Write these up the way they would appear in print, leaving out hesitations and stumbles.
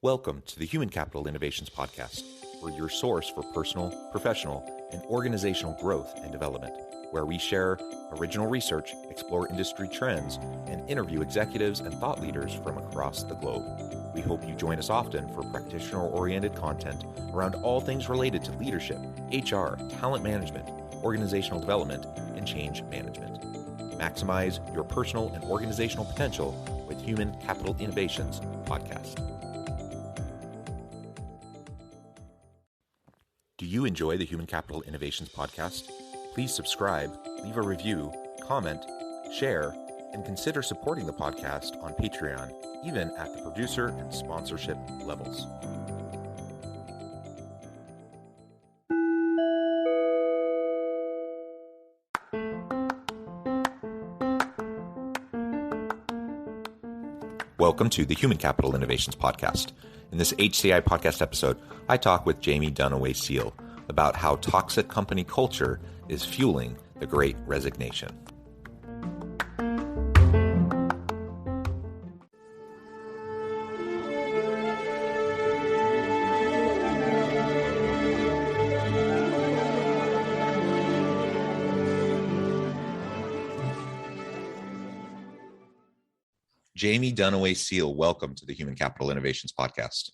Welcome to the Human Capital Innovations Podcast. We're your source for personal, professional, and organizational growth and development, where we share original research, explore industry trends, and interview executives and thought leaders from across the globe. We hope you join us often for practitioner-oriented content around all things related to leadership, HR, talent management, organizational development, and change management. Maximize your personal and organizational potential with Human Capital Innovations Podcast. Do you enjoy the Human Capital Innovations Podcast? Please subscribe, leave a review, comment, share, and consider supporting the podcast on Patreon, even at the producer and sponsorship levels. Welcome to the Human Capital Innovations Podcast. In this HCI podcast episode, I talk with Jaime Dunaway-Seale about how toxic company culture is fueling the Great Resignation. Jaime Dunaway-Seale, welcome to the Human Capital Innovations Podcast.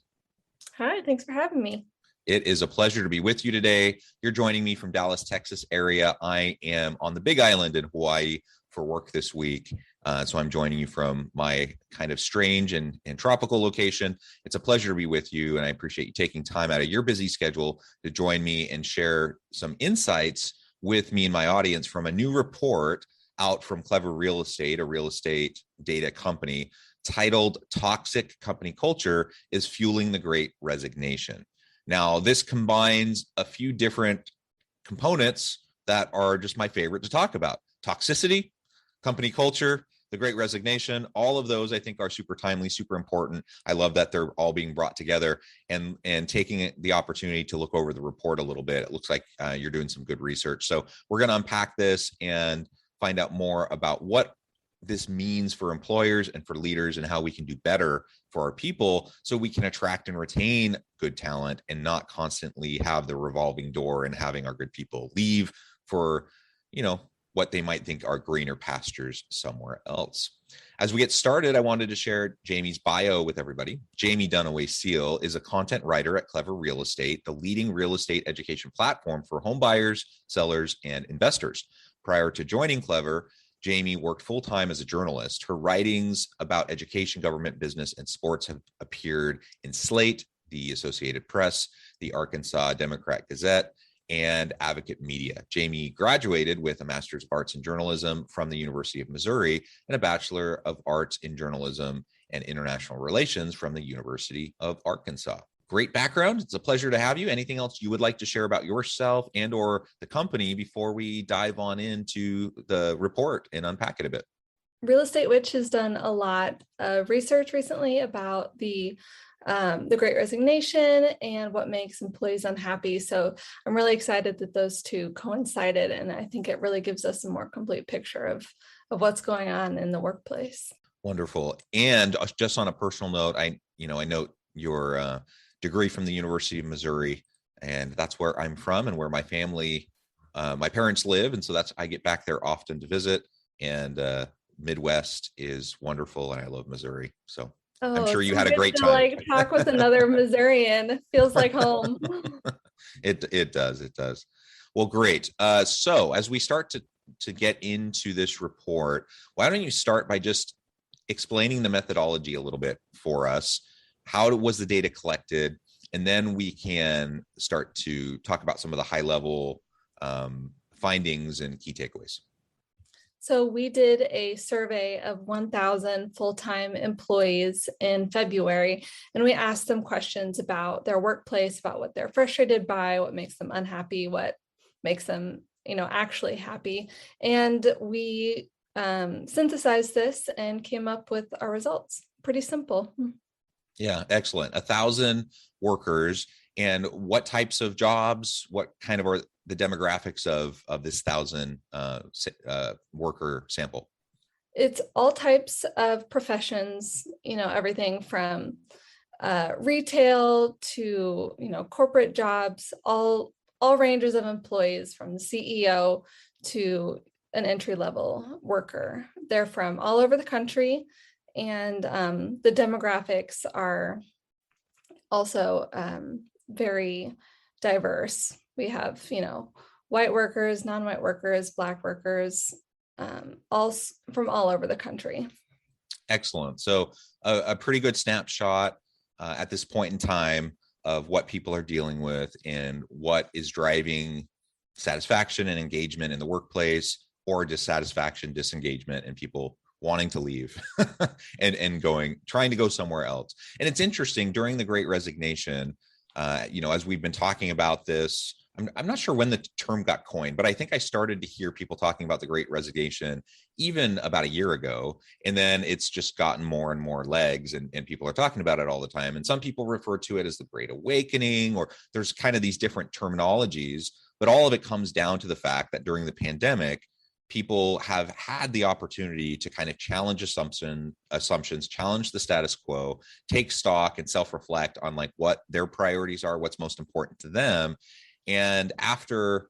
Hi, thanks for having me. It is a pleasure to be with you today. You're joining me from Dallas, Texas area. I am on the Big Island in Hawaii for work this week. So I'm joining you from my kind of strange and tropical location. It's a pleasure to be with you, and I appreciate you taking time out of your busy schedule to join me and share some insights with me and my audience from a new report out from Clever Real Estate, a real estate data company, titled Toxic Company Culture is Fueling the Great Resignation. Now, this combines a few different components that are just my favorite to talk about. Toxicity, company culture, the Great Resignation, all of those I think are super timely, super important. I love that they're all being brought together and taking the opportunity to look over the report a little bit. It looks like you're doing some good research. So we're going to unpack this and find out more about what this means for employers and for leaders and how we can do better for our people so we can attract and retain good talent and not constantly have the revolving door and having our good people leave for, what they might think are greener pastures somewhere else. As we get started, I wanted to share Jaime's bio with everybody. Jaime Dunaway-Seale is a content writer at Clever Real Estate, the leading real estate education platform for home buyers, sellers, and investors. Prior to joining Clever, Jaime worked full-time as a journalist. Her writings about education, government, business, and sports have appeared in Slate, the Associated Press, the Arkansas Democrat-Gazette, and Advocate Media. Jaime graduated with a Master's of Arts in Journalism from the University of Missouri and a Bachelor of Arts in Journalism and International Relations from the University of Arkansas. Great background. It's a pleasure to have you. Anything else you would like to share about yourself and or the company before we dive on into the report and unpack it a bit? Real Estate Witch has done a lot of research recently about the Great Resignation and what makes employees unhappy. So I'm really excited that those two coincided, and I think it really gives us a more complete picture of what's going on in the workplace. Wonderful. And just on a personal note, I note your degree from the University of Missouri, and that's where I'm from and where my family, my parents live. And so I get back there often to visit, and Midwest is wonderful. And I love Missouri. So I'm sure you had a great time. Talk with another Missourian. Feels like home. It does. Well, great. So as we start to get into this report, why don't you start by just explaining the methodology a little bit for us? How was the data collected? And then we can start to talk about some of the high level findings and key takeaways. So we did a survey of 1,000 full-time employees in February, and we asked them questions about their workplace, about what they're frustrated by, what makes them unhappy, what makes them, actually happy. And we synthesized this and came up with our results. Pretty simple. Yeah, excellent. 1,000 workers. And what types of jobs, what kind of are the demographics of this 1,000 worker sample? It's all types of professions, everything from retail to, corporate jobs, all ranges of employees, from the CEO to an entry-level worker. They're from all over the country, and the demographics are also very diverse. We have, white workers, non-white workers, Black workers, all from all over the country. Excellent. So a pretty good snapshot at this point in time of what people are dealing with and what is driving satisfaction and engagement in the workplace, or dissatisfaction, disengagement, and people wanting to leave and trying to go somewhere else. And it's interesting, during the Great Resignation, as we've been talking about this, I'm not sure when the term got coined, but I think I started to hear people talking about the Great Resignation even about a year ago. And then it's just gotten more and more legs, and people are talking about it all the time. And some people refer to it as the Great Awakening, or there's kind of these different terminologies, but all of it comes down to the fact that during the pandemic, people have had the opportunity to kind of challenge assumptions, challenge the status quo, take stock and self-reflect on like what their priorities are, what's most important to them. And after,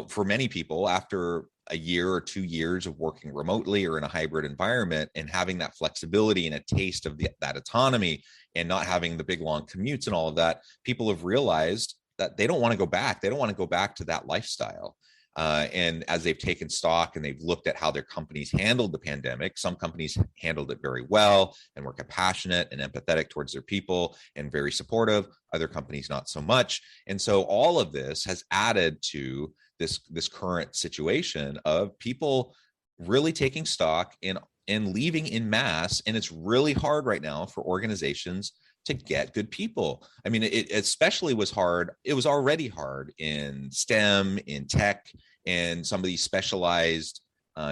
for many people, after a year or 2 years of working remotely or in a hybrid environment and having that flexibility and a taste of that autonomy and not having the big long commutes and all of that, people have realized that they don't want to go back. They don't want to go back to that lifestyle. And as they've taken stock and they've looked at how their companies handled the pandemic, some companies handled it very well and were compassionate and empathetic towards their people and very supportive. Other companies, not so much. And so all of this has added to this current situation of people really taking stock and leaving in mass. And it's really hard right now for organizations to get good people. I mean, it especially was hard. It was already hard in STEM, in tech, and some of these specialized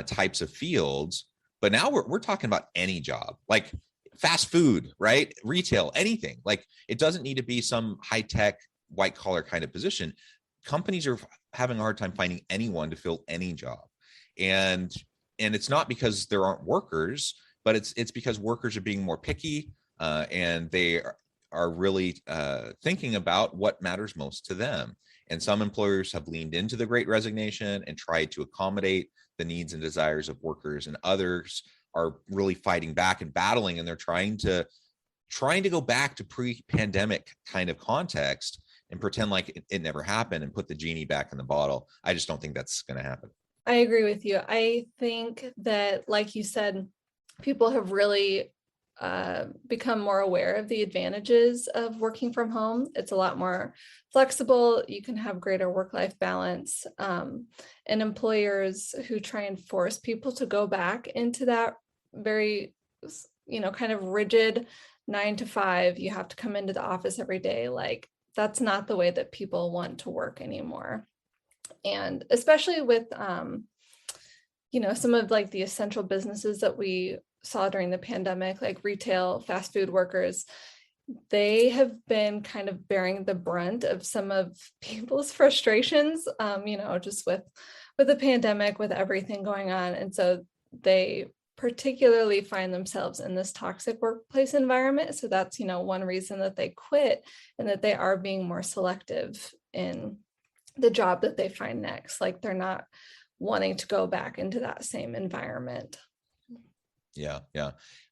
types of fields. But now we're talking about any job, like fast food, right? Retail, anything. Like, it doesn't need to be some high tech, white collar kind of position. Companies are having a hard time finding anyone to fill any job. And it's not because there aren't workers, but it's because workers are being more picky. And they are really thinking about what matters most to them. And some employers have leaned into the Great Resignation and tried to accommodate the needs and desires of workers, and others are really fighting back and battling, and they're trying to go back to pre-pandemic kind of context and pretend like it never happened and put the genie back in the bottle. I just don't think that's going to happen. I agree with you. I think that, like you said, people have really become more aware of the advantages of working from home. It's a lot more flexible. You can have greater work-life balance. And employers who try and force people to go back into that very, kind of rigid 9 to 5, you have to come into the office every day. Like, that's not the way that people want to work anymore. And especially with, some of like the essential businesses that we saw during the pandemic, like retail, fast food workers, they have been kind of bearing the brunt of some of people's frustrations, just with the pandemic, with everything going on. And so they particularly find themselves in this toxic workplace environment. So that's, one reason that they quit, and that they are being more selective in the job that they find next. Like, they're not wanting to go back into that same environment. Yeah.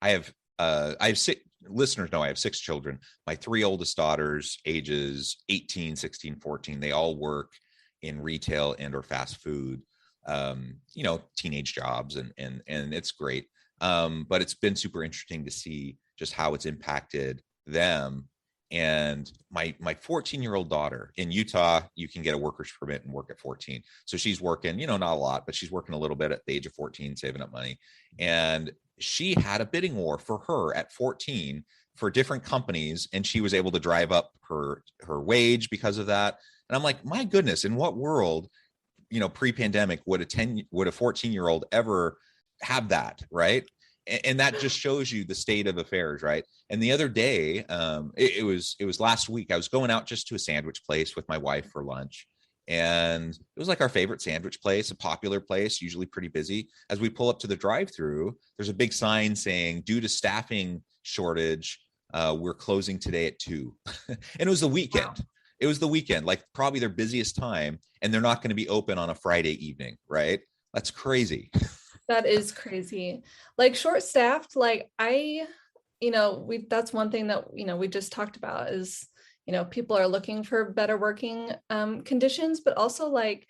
I have 6 listeners know I have 6 children. My 3 oldest daughters, ages 18, 16, 14, they all work in retail and or fast food, teenage jobs, and it's great. But it's been super interesting to see just how it's impacted them. And my 14-year-old daughter in Utah, you can get a worker's permit and work at 14. So she's working, not a lot, but she's working a little bit at the age of 14, saving up money. And she had a bidding war for her at 14 for different companies, and she was able to drive up her wage because of that. And I'm like, my goodness, in what world, pre-pandemic, would a 14-year-old ever have that, right? And that just shows you the state of affairs, right? And the other day, it was last week, I was going out just to a sandwich place with my wife for lunch. And it was like our favorite sandwich place, a popular place, usually pretty busy. As we pull up to the drive-through, there's a big sign saying, due to staffing shortage, we're closing today at 2. And it was the weekend. Wow. It was the weekend, like probably their busiest time, and they're not going to be open on a Friday evening, right? That's crazy. That is crazy. Like short staffed, like that's one thing that, we just talked about is, people are looking for better working conditions, but also like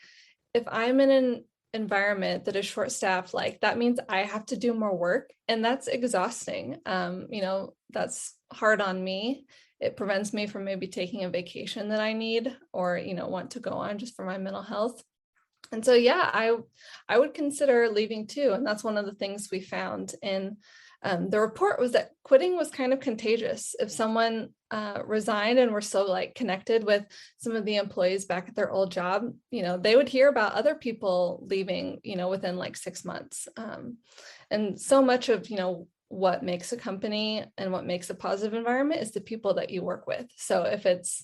if I'm in an environment that is short staffed, like that means I have to do more work, and that's exhausting. That's hard on me. It prevents me from maybe taking a vacation that I need or, want to go on just for my mental health. And so, yeah, I would consider leaving too. And that's one of the things we found in the report was that quitting was kind of contagious. If someone resigned and were so like connected with some of the employees back at their old job, they would hear about other people leaving, within like 6 months. And so much of, what makes a company and what makes a positive environment is the people that you work with. So if it's,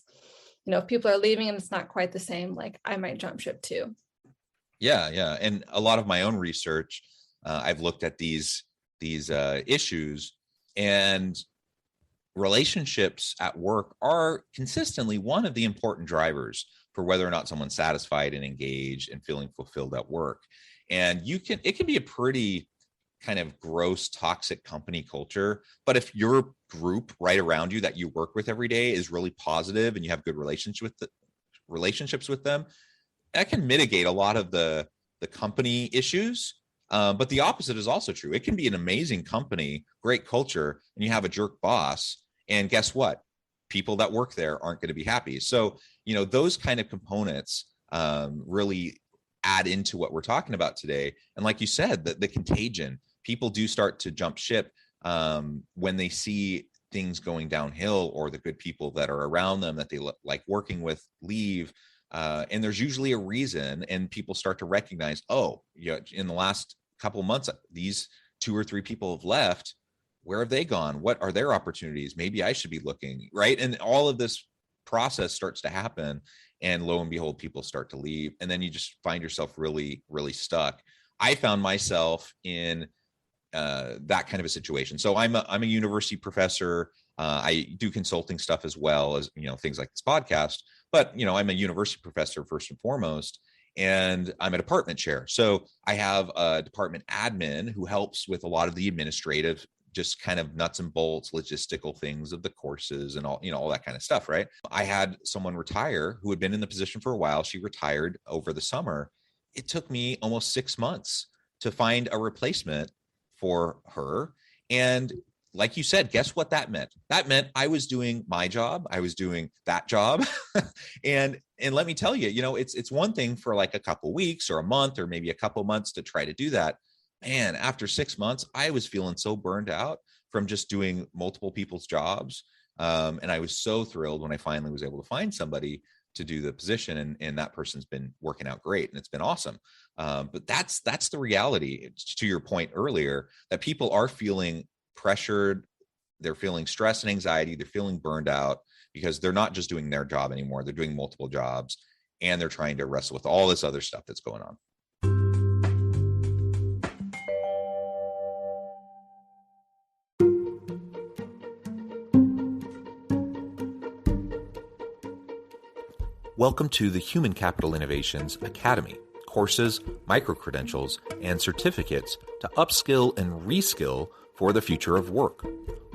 if people are leaving and it's not quite the same, like I might jump ship too. Yeah. And a lot of my own research, I've looked at these issues, and relationships at work are consistently one of the important drivers for whether or not someone's satisfied and engaged and feeling fulfilled at work. And it can be a pretty kind of gross, toxic company culture. But if your group right around you that you work with every day is really positive and you have good relationships with them, that can mitigate a lot of the company issues. But the opposite is also true. It can be an amazing company, great culture, and you have a jerk boss. And guess what? People that work there aren't going to be happy. So, those kind of components really add into what we're talking about today. And like you said, the contagion, people do start to jump ship when they see things going downhill, or the good people that are around them that they like working with leave. And there's usually a reason, and people start to recognize, in the last couple of months, these 2 or 3 people have left. Where have they gone? What are their opportunities? Maybe I should be looking, right? And all of this process starts to happen, and lo and behold, people start to leave. And then you just find yourself really, really stuck. I found myself in that kind of a situation. So I'm a university professor. I do consulting stuff as well as, things like this podcast. But, I'm a university professor first and foremost, and I'm a department chair. So I have a department admin who helps with a lot of the administrative, just kind of nuts and bolts, logistical things of the courses and all that kind of stuff, right? I had someone retire who had been in the position for a while. She retired over the summer. It took me almost 6 months to find a replacement for her. And like you said, guess what that meant? That meant I was doing my job. I was doing that job. and let me tell you, it's one thing for like a couple weeks or a month or maybe a couple months to try to do that. Man, after 6 months, I was feeling so burned out from just doing multiple people's jobs. And I was so thrilled when I finally was able to find somebody to do the position, and that person's been working out great, and it's been awesome. But that's the reality. To your point earlier, that people are feeling pressured, they're feeling stress and anxiety, they're feeling burned out because they're not just doing their job anymore, they're doing multiple jobs, and they're trying to wrestle with all this other stuff that's going on. Welcome to the Human Capital Innovations Academy. Courses, micro-credentials, and certificates to upskill and reskill for the future of work.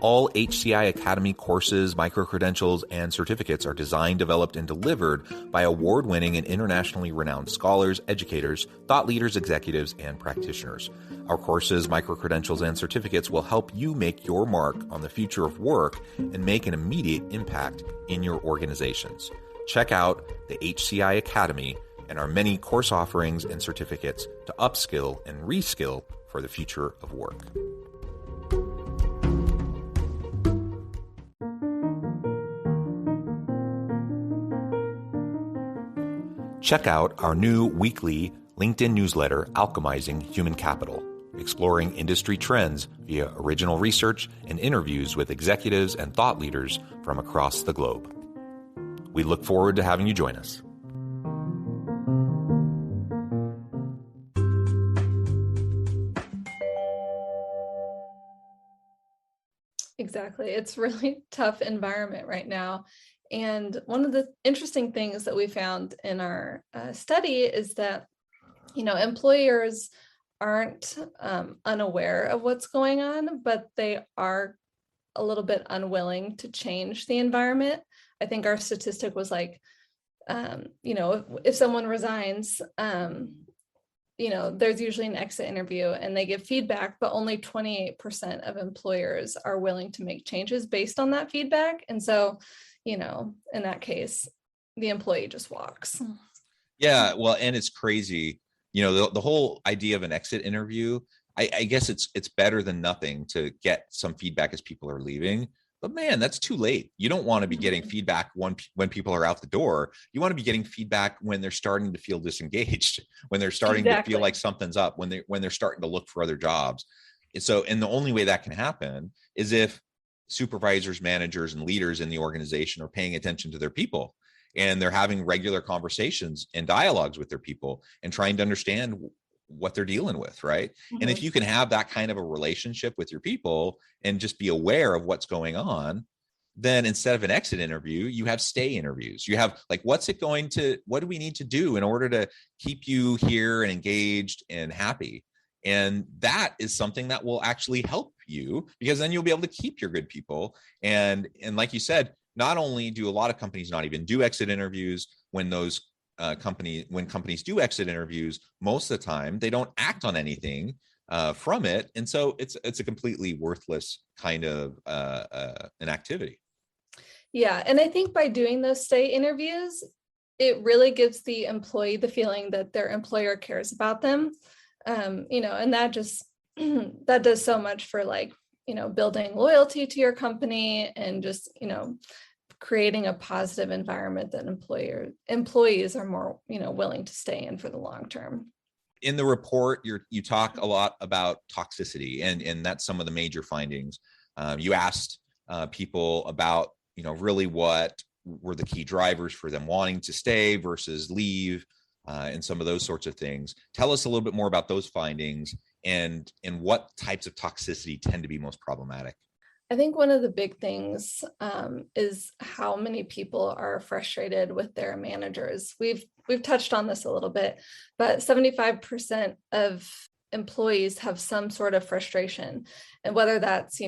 All HCI Academy courses, micro-credentials, and certificates are designed, developed, and delivered by award-winning and internationally renowned scholars, educators, thought leaders, executives, and practitioners. Our courses, micro-credentials, and certificates will help you make your mark on the future of work and make an immediate impact in your organizations. Check out the HCI Academy and our many course offerings and certificates to upskill and reskill for the future of work. Check out our new weekly LinkedIn newsletter, Alchemizing Human Capital, exploring industry trends via original research and interviews with executives and thought leaders from across the globe. We look forward to having you join us. Exactly. Exactly. It's really tough environment right now. And one of the interesting things that we found in our study is that, employers aren't unaware of what's going on, but they are a little bit unwilling to change the environment. I think our statistic was like, if someone resigns, there's usually an exit interview and they give feedback, but only 28% of employers are willing to make changes based on that feedback. And so, in that case, the employee just walks. Yeah, well, and it's crazy. The whole idea of an exit interview, I guess it's better than nothing to get some feedback as people are leaving. But man, that's too late. You don't want to be getting feedback when people are out the door. You want to be getting feedback when they're starting to feel disengaged, when they're starting to feel like something's up, when they're starting to look for other jobs. And the only way that can happen is if supervisors, managers, and leaders in the organization are paying attention to their people, and they're having regular conversations and dialogues with their people and trying to understand what they're dealing with, right? And if you can have that kind of a relationship with your people and just be aware of what's going on, then instead of an exit interview, you have stay interviews. You have like, what do we need to do in order to keep you here and engaged and happy? And that is something that will actually help you, because then you'll be able to keep your good people. And like you said, not only do a lot of companies not even do exit interviews, when companies do exit interviews, most of the time they don't act on anything from it, and so it's a completely worthless kind of an activity. Yeah, and I think by doing those stay interviews, it really gives the employee the feeling that their employer cares about them, and that just that does so much for building loyalty to your company, and just creating a positive environment that employees are more willing to stay in for the long term. In the report, you talk a lot about toxicity, and that's some of the major findings. You asked people about really what were the key drivers for them wanting to stay versus leave, and some of those sorts of things. Tell us a little bit more about those findings and what types of toxicity tend to be most problematic. I think one of the big things is how many people are frustrated with their managers. We've touched on this a little bit, but 75% of employees have some sort of frustration, and whether that's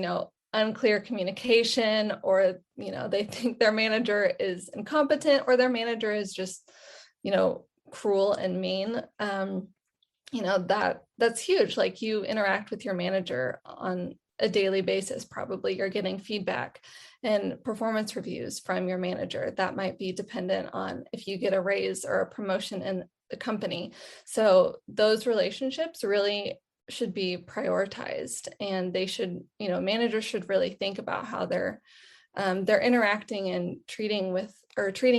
unclear communication, or they think their manager is incompetent, or their manager is just cruel and mean. That's huge. Like, you interact with your manager on a daily basis. Probably you're getting feedback and performance reviews from your manager that might be dependent on if you get a raise or a promotion in the company. So those relationships really should be prioritized, and they should, managers should really think about how they're interacting and treating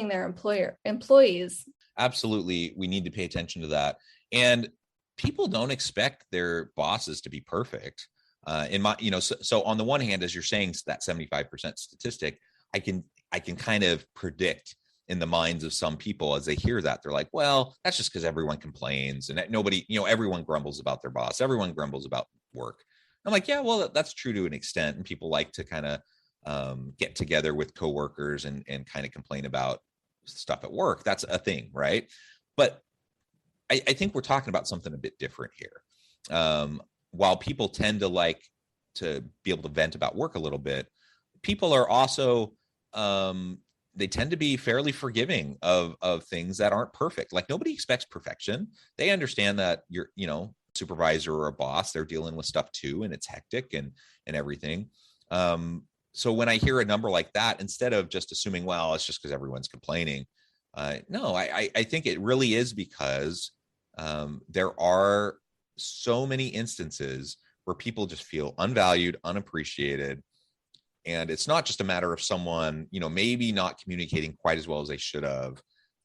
their employees. Absolutely, we need to pay attention to that. And people don't expect their bosses to be perfect. So on the one hand, as you're saying, that 75% statistic, I can kind of predict in the minds of some people as they hear that, they're like, well, that's just because everyone complains and nobody, everyone grumbles about their boss. Everyone grumbles about work. I'm like, yeah, well, that's true to an extent. And people like to kind of get together with coworkers and kind of complain about stuff at work. That's a thing, right? But I think we're talking about something a bit different here. While people tend to like to be able to vent about work a little bit, people are also, they tend to be fairly forgiving of things that aren't perfect. Like, nobody expects perfection. They understand that you're, supervisor or a boss, they're dealing with stuff too, and it's hectic and everything. So when I hear a number like that, instead of just assuming, well, it's just because everyone's complaining, no, I think it really is because there are so many instances where people just feel unvalued, unappreciated. And it's not just a matter of someone, maybe not communicating quite as well as they should have,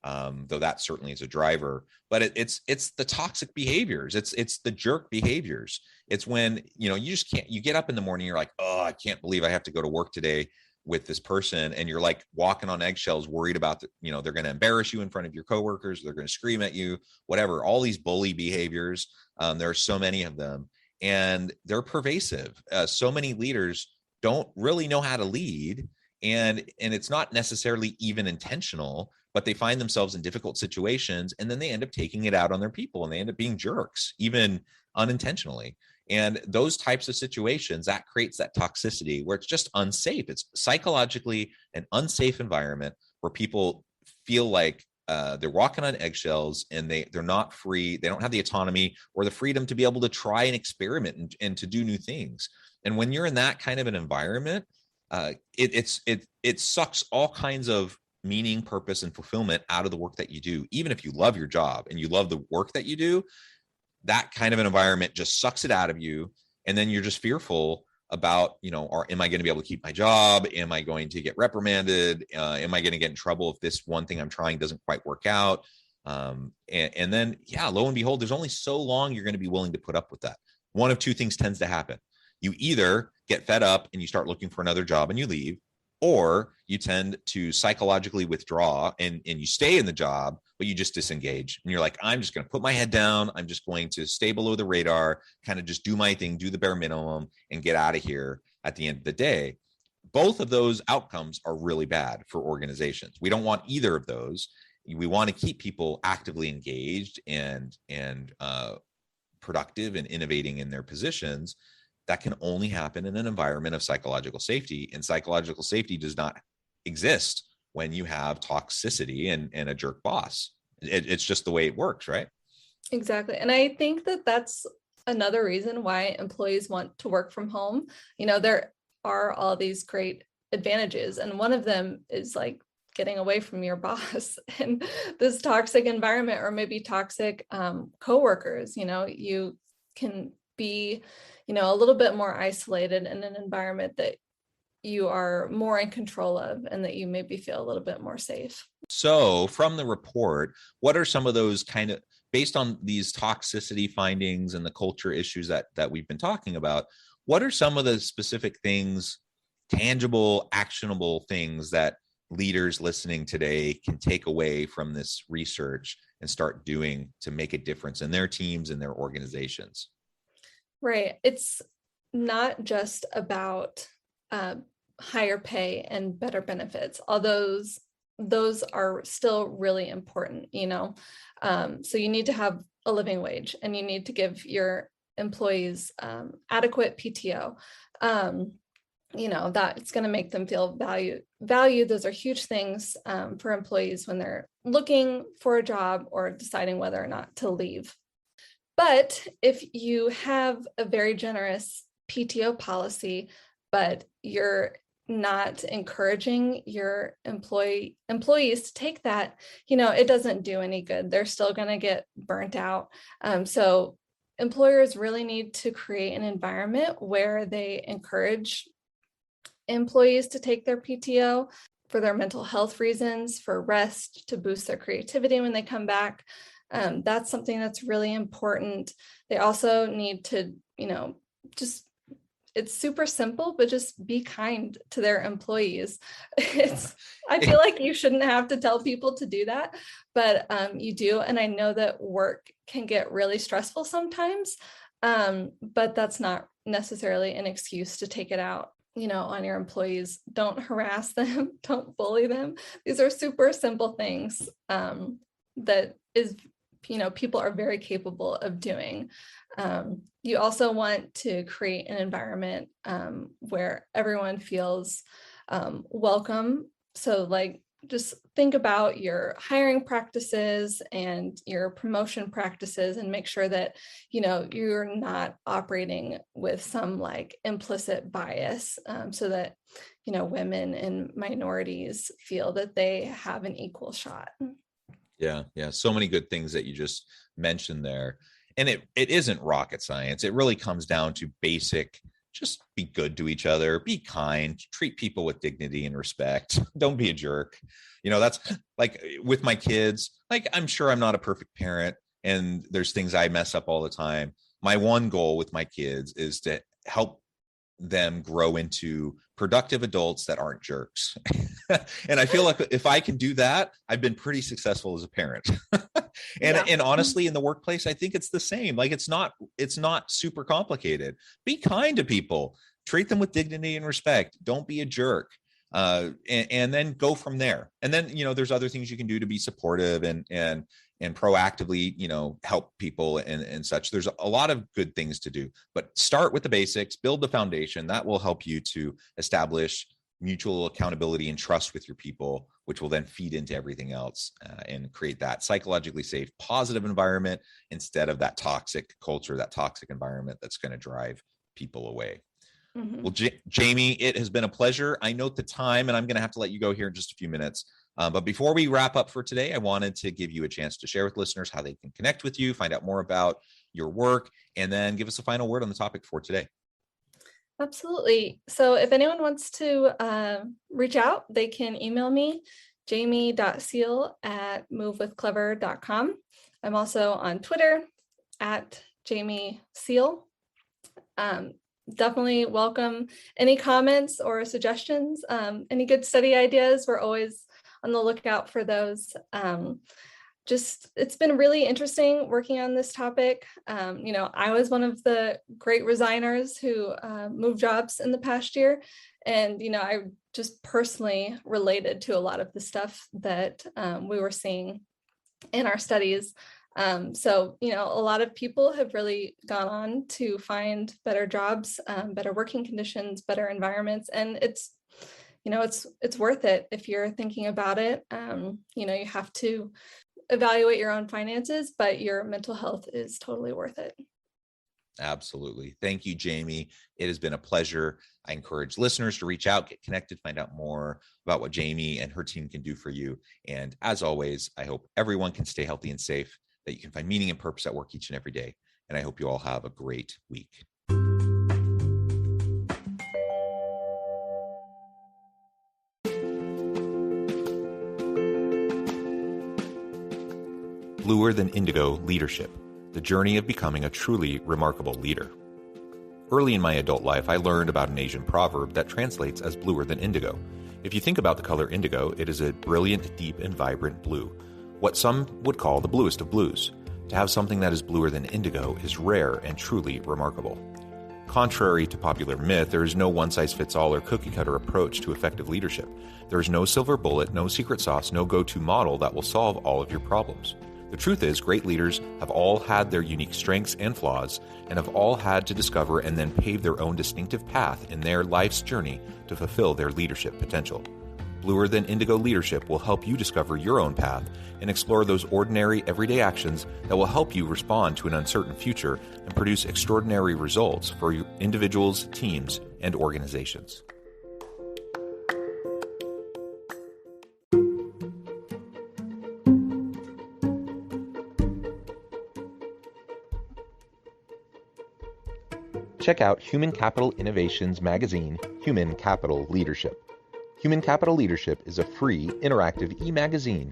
though that certainly is a driver. But it's the toxic behaviors. It's the jerk behaviors. It's when, you just can't, you get up in the morning, you're like, oh, I can't believe I have to go to work today with this person. And you're like walking on eggshells, worried about, they're going to embarrass you in front of your coworkers. They're going to scream at you, whatever, all these bully behaviors. There are so many of them, and they're pervasive. So many leaders don't really know how to lead. And it's not necessarily even intentional, but they find themselves in difficult situations, and then they end up taking it out on their people, and they end up being jerks, even unintentionally. And those types of situations, that creates that toxicity where it's just unsafe. It's psychologically an unsafe environment where people feel like they're walking on eggshells, and they're not free. They don't have the autonomy or the freedom to be able to try and experiment and to do new things. And when you're in that kind of an environment, it sucks all kinds of meaning, purpose, and fulfillment out of the work that you do. Even if you love your job and you love the work that you do, that kind of an environment just sucks it out of you. And then you're just fearful about, am I going to be able to keep my job? Am I going to get reprimanded? Am I going to get in trouble if this one thing I'm trying doesn't quite work out? And then, lo and behold, there's only so long you're going to be willing to put up with that. One of two things tends to happen. You either get fed up and you start looking for another job and you leave, or you tend to psychologically withdraw and you stay in the job, but you just disengage. And you're like, I'm just going to put my head down. I'm just going to stay below the radar, kind of just do my thing, do the bare minimum, and get out of here at the end of the day. Both of those outcomes are really bad for organizations. We don't want either of those. We want to keep people actively engaged and productive and innovating in their positions. That can only happen in an environment of psychological safety, and psychological safety does not exist when you have toxicity and a jerk boss. It's just the way it works, right? Exactly. And I think that that's another reason why employees want to work from home. There are all these great advantages, and one of them is like getting away from your boss and this toxic environment, or maybe toxic coworkers. You can be a little bit more isolated in an environment that you are more in control of, and that you maybe feel a little bit more safe. So from the report, what are some of those kind of, based on these toxicity findings and the culture issues that we've been talking about, what are some of the specific things, tangible, actionable things that leaders listening today can take away from this research and start doing to make a difference in their teams and their organizations? Right. It's not just about higher pay and better benefits, although those are still really important, So you need to have a living wage, and you need to give your employees adequate PTO. That's going to make them feel valued. Those are huge things for employees when they're looking for a job or deciding whether or not to leave. But if you have a very generous PTO policy, but you're not encouraging your employees to take that, it doesn't do any good. They're still going to get burnt out. So employers really need to create an environment where they encourage employees to take their PTO for their mental health reasons, for rest, to boost their creativity when they come back. That's something that's really important. They also need to, it's super simple, but just be kind to their employees. I feel like you shouldn't have to tell people to do that, but you do. And I know that work can get really stressful sometimes, but that's not necessarily an excuse to take it out, on your employees. Don't harass them. Don't bully them. These are super simple things that is, people are very capable of doing. You also want to create an environment where everyone feels welcome. So just think about your hiring practices and your promotion practices, and make sure that, you're not operating with some implicit bias, so that, women and minorities feel that they have an equal shot. Yeah. So many good things that you just mentioned there. And it isn't rocket science. It really comes down to basic, just be good to each other, be kind, treat people with dignity and respect. Don't be a jerk. That's like with my kids, I'm sure I'm not a perfect parent, and there's things I mess up all the time. My one goal with my kids is to help them grow into productive adults that aren't jerks. And I feel like if I can do that, I've been pretty successful as a parent. And honestly, in the workplace, I think it's the same. It's not super complicated. Be kind to people. treat them with dignity and respect. Don't be a jerk. And then go from there. And then, there's other things you can do to be supportive and proactively, help people and such. There's a lot of good things to do, but start with the basics, build the foundation that will help you to establish mutual accountability and trust with your people, which will then feed into everything else and create that psychologically safe, positive environment instead of that toxic culture, that toxic environment that's going to drive people away. Mm-hmm. Well, Jaime, it has been a pleasure. I note the time and I'm going to have to let you go here in just a few minutes. But before we wrap up for today, I wanted to give you a chance to share with listeners how they can connect with you, find out more about your work, and then give us a final word on the topic for today. Absolutely. So if anyone wants to reach out, they can email me, jaime.seale@movewithclever.com. I'm also on Twitter @JaimeSeale. Definitely welcome any comments or suggestions, any good study ideas. We're always on the lookout for those. It's been really interesting working on this topic. I was one of the great resigners who moved jobs in the past year. And, I just personally related to a lot of the stuff that we were seeing in our studies. A lot of people have really gone on to find better jobs, better working conditions, better environments. And it's worth it if you're thinking about it. You have to evaluate your own finances, but your mental health is totally worth it. Absolutely. Thank you, Jaime. It has been a pleasure. I encourage listeners to reach out, get connected, find out more about what Jaime and her team can do for you. And as always, I hope everyone can stay healthy and safe, that you can find meaning and purpose at work each and every day. And I hope you all have a great week. Bluer Than Indigo Leadership, the journey of becoming a truly remarkable leader. Early in my adult life, I learned about an Asian proverb that translates as bluer than indigo. If you think about the color indigo, it is a brilliant, deep, and vibrant blue, what some would call the bluest of blues. To have something that is bluer than indigo is rare and truly remarkable. Contrary to popular myth, there is no one-size-fits-all or cookie-cutter approach to effective leadership. There is no silver bullet, no secret sauce, no go-to model that will solve all of your problems. The truth is, great leaders have all had their unique strengths and flaws, and have all had to discover and then pave their own distinctive path in their life's journey to fulfill their leadership potential. Bluer Than Indigo Leadership will help you discover your own path and explore those ordinary, everyday actions that will help you respond to an uncertain future and produce extraordinary results for individuals, teams, and organizations. Check out Human Capital Innovations magazine, Human Capital Leadership. Human Capital Leadership is a free, interactive e-magazine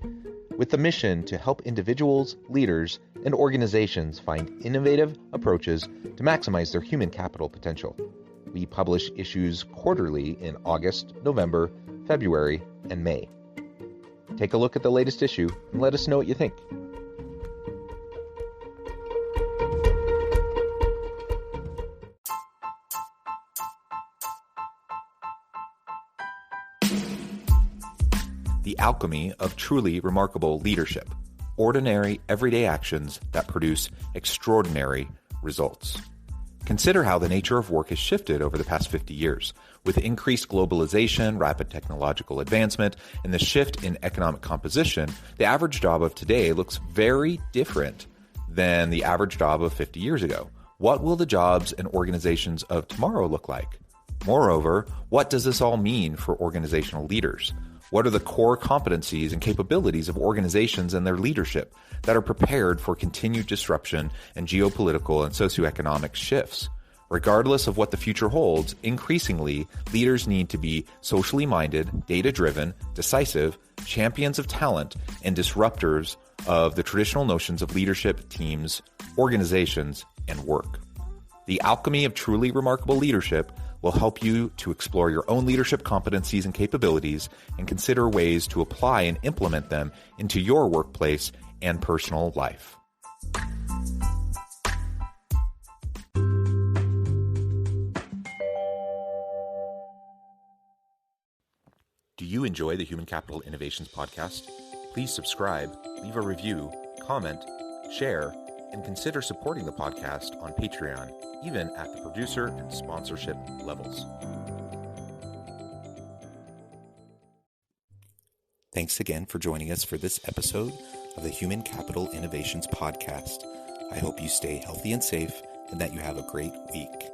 with the mission to help individuals, leaders, and organizations find innovative approaches to maximize their human capital potential. We publish issues quarterly in August, November, February, and May. Take a look at the latest issue and let us know what you think. The alchemy of truly remarkable leadership. Ordinary, everyday actions that produce extraordinary results. Consider how the nature of work has shifted over the past 50 years. With increased globalization, rapid technological advancement, and the shift in economic composition, the average job of today looks very different than the average job of 50 years ago. What will the jobs and organizations of tomorrow look like? Moreover, what does this all mean for organizational leaders? What are the core competencies and capabilities of organizations and their leadership that are prepared for continued disruption and geopolitical and socioeconomic shifts? Regardless of what the future holds, increasingly, leaders need to be socially minded, data-driven, decisive, champions of talent, and disruptors of the traditional notions of leadership, teams, organizations, and work. The alchemy of truly remarkable leadership will help you to explore your own leadership competencies and capabilities and consider ways to apply and implement them into your workplace and personal life. you enjoy the Human Capital Innovations podcast, please subscribe, leave a review, comment, share, and consider supporting the podcast on Patreon, even at the producer and sponsorship levels. Thanks again for joining us for this episode of the Human Capital Innovations podcast. I hope you stay healthy and safe and that you have a great week.